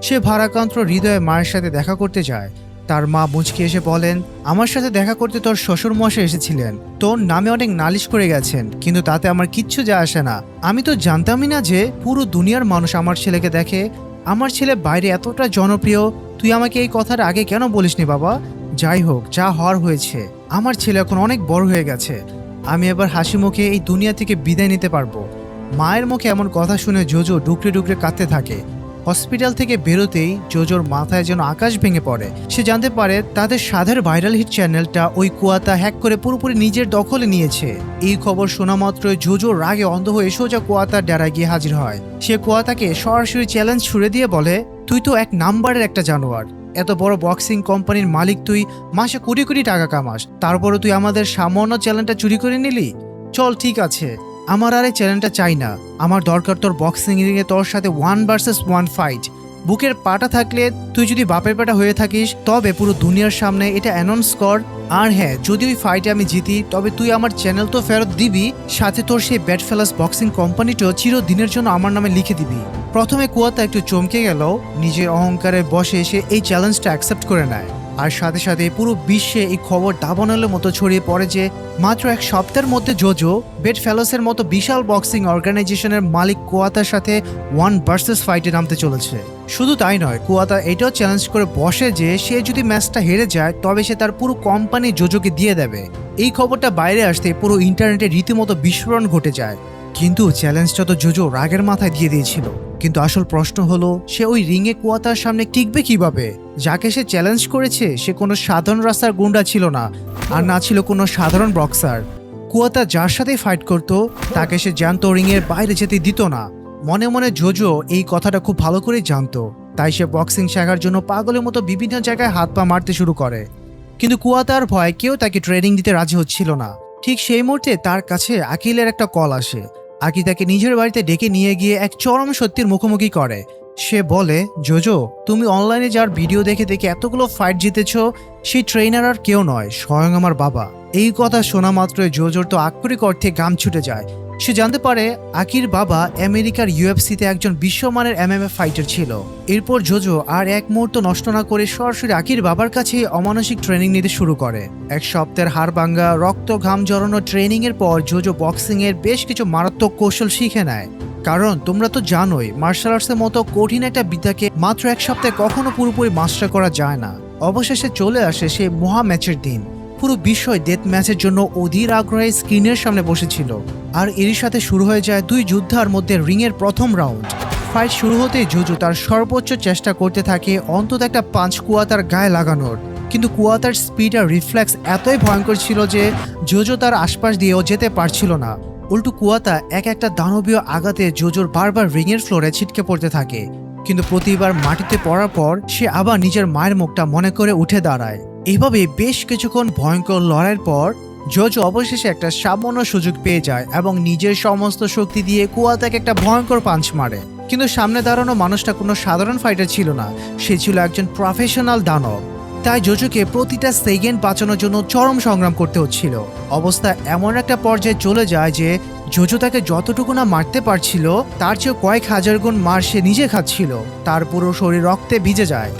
A: সে ভারাক্রান্ত হৃদয়ে মায়ের সাথে দেখা করতে যায়। তার মা মুচকি এসে বলেন, আমার সাথে দেখা করতে তোর শ্বশুর মশাই এসেছিলেন, তোর নামে অনেক নালিশ করে গেছেন, কিন্তু তাতে আমার কিচ্ছু যায় আসে না। আমি তো জানতামই না যে পুরো দুনিয়ার মানুষ আমার ছেলেকে দেখে। আমার ছেলে বাইরে এতটা জনপ্রিয়, তুই আমাকে এই কথাটা আগে কেন বলিসনি বাবা? যাই হোক, যা হওয়ার হয়েছে। আমার ছেলে এখন অনেক বড় হয়ে গেছে, আমি এবার হাসি মুখে এই দুনিয়া থেকে বিদায় নিতে পারবো। মায়ের মুখে এমন কথা শুনে জোজো ডুকরে ডুকরে কাঁদতে থাকে। হসপিটাল থেকে বেরোতেই জোজোর মাথায় যেন আকাশ ভেঙে পড়ে। সে জানতে পারে তাদের সাধের ভাইরাল হিট চ্যানেলটা ওই কুয়াতা হ্যাক করে পুরোপুরি নিজের দখলে নিয়েছে। এই খবর শোনা মাত্রই জোজো রাগে অন্ধ হয়ে সোজা কুয়াতার ডেরায় গিয়ে হাজির হয়। সে কুয়াতাকে সরাসরি চ্যালেঞ্জ ছুড়ে দিয়ে বলে, তুই তো এক নাম্বারের একটা জানোয়ার, এত বড় বক্সিং কোম্পানির মালিক তুই, মাসে কোটি কোটি টাকা কামাস, তারপরে তুই আমাদের সামান্য চ্যালেঞ্জটা চুরি করে নিলি। চল ঠিক আছে, আমার আর এই চ্যালেঞ্জটা চাই না। আমার দরকার তোর বক্সিং রিংয়ে তোর সাথে 1 ভার্সেস 1 ফাইট। বুকের পাটা থাকলে তুই যদি বাপের পাটা হয়ে থাকিস তবে পুরো দুনিয়ার সামনে এটা অ্যানাউন্স কর। আর হ্যাঁ, যদি ওই ফাইটে আমি জিতি তবে তুই আমার চ্যানেল তো ফেরত দিবি, সাথে তোর সেই ব্যাড ফেলাস বক্সিং কোম্পানিটাও চিরদিনের জন্য আমার নামে লিখে দিবি। প্রথমে কুয়াতা একটু চমকে গেল, নিজের অহংকারের বশে এসে এই চ্যালেঞ্জটা অ্যাকসেপ্ট করে নেয়। আর সাথে সাথে পুরো বিশ্বে এই খবর দাবানলের মতো ছড়িয়ে পড়ে যে মাত্র এক সপ্তাহের মধ্যে জোজো বেড ফেলোসের মতো বিশাল বক্সিং অর্গানাইজেশনের মালিক কুয়াতার সাথে 1 ভার্সেস ফাইটে নামতে চলেছে। শুধু তাই নয়, কুয়াতা এটাও চ্যালেঞ্জ করে বসে যে সে যদি ম্যাচটা হেরে যায় তবে সে তার পুরো কোম্পানি জোজোকে দিয়ে দেবে। এই খবরটা বাইরে আসতে পুরো ইন্টারনেটে রীতিমতো বিস্ফোরণ ঘটে যায়। কিন্তু চ্যালেঞ্জটা তো জোজো রাগের মাথায় দিয়ে দিয়েছিল। কিন্তু আসল প্রশ্ন হলো, সে ওই রিংয়ে কুয়াতার সামনে টিকবে কিভাবে? যাকে সে চ্যালেঞ্জ করেছে সে কোনো সাধারণ রাস্তার গুন্ডা ছিল না, আর না ছিল কোনো সাধারণ বক্সার। কুয়াতা যার সাথে ফাইট করত তাকে সে জ্যান্ত রিংয়ের বাইরে যেতে দিত না। মনে মনে জোজো এই কথাটা খুব ভালো করেই জানতো, তাই সে বক্সিং শেখার জন্য পাগলের মতো বিভিন্ন জায়গায় হাত পা মারতে শুরু করে। কিন্তু কুয়াতার ভয় কেউ তাকে ট্রেনিং দিতে রাজি হচ্ছিল না। ঠিক সেই মুহূর্তে তার কাছে আকিলের একটা কল আসে। আকি তাকে নিজের বাড়িতে ডেকে নিয়ে গিয়ে এক চরম সত্যির মুখোমুখি করে। সে বলে, জোজো, তুমি অনলাইনে যার ভিডিও দেখে দেখে এতগুলো ফাইট জিতেছ, সেই ট্রেনার আর কেউ নয়, স্বয়ং আমার বাবা। এই কথা শোনা মাত্রই জোজোর তো আক্ষরিক অর্থে ঘাম ছুটে যায়। সে জানতে পারে আকির বাবা আমেরিকার ইউএফসিতে একজন বিশ্বমানের এমএমএ ফাইটার ছিল। এরপর জোজো আর এক মুহূর্ত নষ্ট না করে সরাসরি আকির বাবার কাছে অমানসিক ট্রেনিং নিতে শুরু করে। এক সপ্তাহের হাড় ভাঙ্গা, রক্ত ঘাম জড়ানো ট্রেনিং এর পর জোজো বক্সিং এর বেশ কিছু মারাত্মক কৌশল শিখে নেয়। কারণ তোমরা তো জানোই, মার্শাল আর্টসের মতো কঠিন একটা বিদ্যাকে মাত্র এক সপ্তাহে কখনো পুরোপুরি মাস্টার করা যায় না। অবশেষে চলে আসে সেই মহা ম্যাচের দিন। পুরো বিশ্বই ডেথ ম্যাচের জন্য অধীর আগ্রহে স্ক্রিনের সামনে বসেছিল। আর এরই সাথে শুরু হয়ে যায় দুই যোদ্ধার মধ্যে রিংয়ের প্রথম রাউন্ড। ফাইট শুরু হতেই জোজো তার সর্বোচ্চ চেষ্টা করতে থাকে অন্তত একটা পাঁচ কুয়াতার গায়ে লাগানোর। কিন্তু কুয়াতার স্পিড আর রিফ্লেক্স এতই ভয়ঙ্কর ছিল যে জোজো তার আশপাশ দিয়েও যেতে পারছিল না। উল্টো কুয়াতা এক একটা দানবীয় আঘাতে জোজোর বারবার রিংয়ের ফ্লোরে ছিটকে পড়তে থাকে। কিন্তু প্রতিবার মাটিতে পড়ার পর সে আবার নিজের মায়ের মুখটা মনে করে উঠে দাঁড়ায়। এইভাবে বেশ কিছুক্ষণ ভয়ঙ্কর লড়াইয়ের পর জোজো অবশেষে একটা সামান্য সুযোগ পেয়ে যায় এবং নিজের সমস্ত শক্তি দিয়ে কুয়াতাকে একটা ভয়ঙ্কর পাঞ্চ মারে। কিন্তু সামনে দাঁড়ানো মানুষটা কোনো সাধারণ ফাইটার ছিল না, সে ছিল একজন প্রফেশনাল দানব। তাই জোজোকে প্রতিটা সেকেন্ড বাঁচানোর জন্য চরম সংগ্রাম করতে হচ্ছিল। অবস্থা এমন একটা পর্যায়ে চলে যায় যে জোজো তাকে যতটুকু না মারতে পারছিল তার চেয়ে কয়েক হাজার গুণ মার সে নিজে খাচ্ছিল। তার পুরো শরীর রক্তে ভিজে যায়।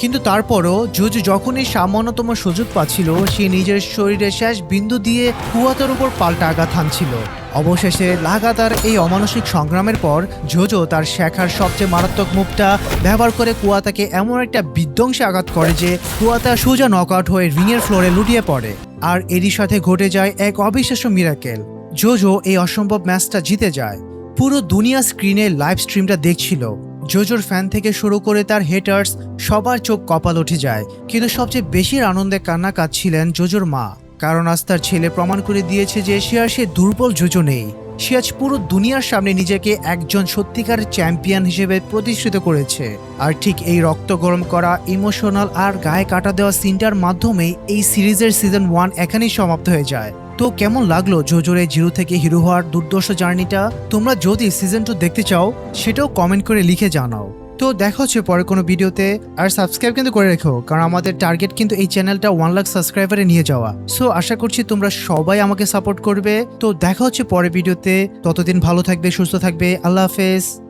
A: কিন্তু তারপরও জোজো যখনই সামান্যতম সুযোগ পাচ্ছিল সে নিজের শরীরের শেষ বিন্দু দিয়ে কুয়াতার উপর পাল্টা আঘাত হানছিল। অবশেষে লাগাতার এই অমানসিক সংগ্রামের পর জোজো তার শেখার সবচেয়ে মারাত্মক মুভটা ব্যবহার করে কুয়াতাকে এমন একটা বিধ্বংসী আঘাত করে যে কুয়াতা সোজা নকআউট হয়ে রিংয়ের ফ্লোরে লুটিয়ে পড়ে। আর এরই সাথে ঘটে যায় এক অবিশ্বাস্য মিরাকেল। জোজো এই অসম্ভব ম্যাচটা জিতে যায়। পুরো দুনিয়া স্ক্রিনে লাইভ স্ট্রিমটা দেখছিল। জোজোর ফ্যান থেকে শুরু করে তার হেটার্স সবার চোখ কপাল উঠে যায়। কিন্তু সবচেয়ে বেশি আনন্দে কান্না কাঁদছিলেন জোজোর মা, কারণ আজ তার ছেলে প্রমাণ করে দিয়েছে যে সে আর সে দুর্বল জোজো নেই। সে আজ পুরো দুনিয়ার সামনে নিজেকে একজন সত্যিকার চ্যাম্পিয়ন হিসেবে প্রতিষ্ঠিত করেছে। আর ঠিক এই রক্ত গরম করা, ইমোশনাল আর গায়ে কাটা দেওয়া সিনটার মাধ্যমেই এই সিরিজের সিজন 1 এখানেই সমাপ্ত হয়ে যায়। তো কেমন লাগলো জোজোর এই জিরো থেকে হিরো হওয়ার দুর্দর্শ জার্নিটা? তোমরা যদি সিজন 2 দেখতে চাও সেটাও কমেন্ট করে লিখে জানাও। তো দেখা হচ্ছে পরে কোনো ভিডিওতে। আর সাবস্ক্রাইব কিন্তু করে রেখো, কারণ আমাদের টার্গেট কিন্তু এই চ্যানেলটা 1 লাখ সাবস্ক্রাইবারে নিয়ে যাওয়া। সো আশা করছি তোমরা সবাই আমাকে সাপোর্ট করবে। তো দেখা হচ্ছে পরে ভিডিওতে, ততদিন ভালো থাকবে, সুস্থ থাকবে। আল্লাহ হাফেজ।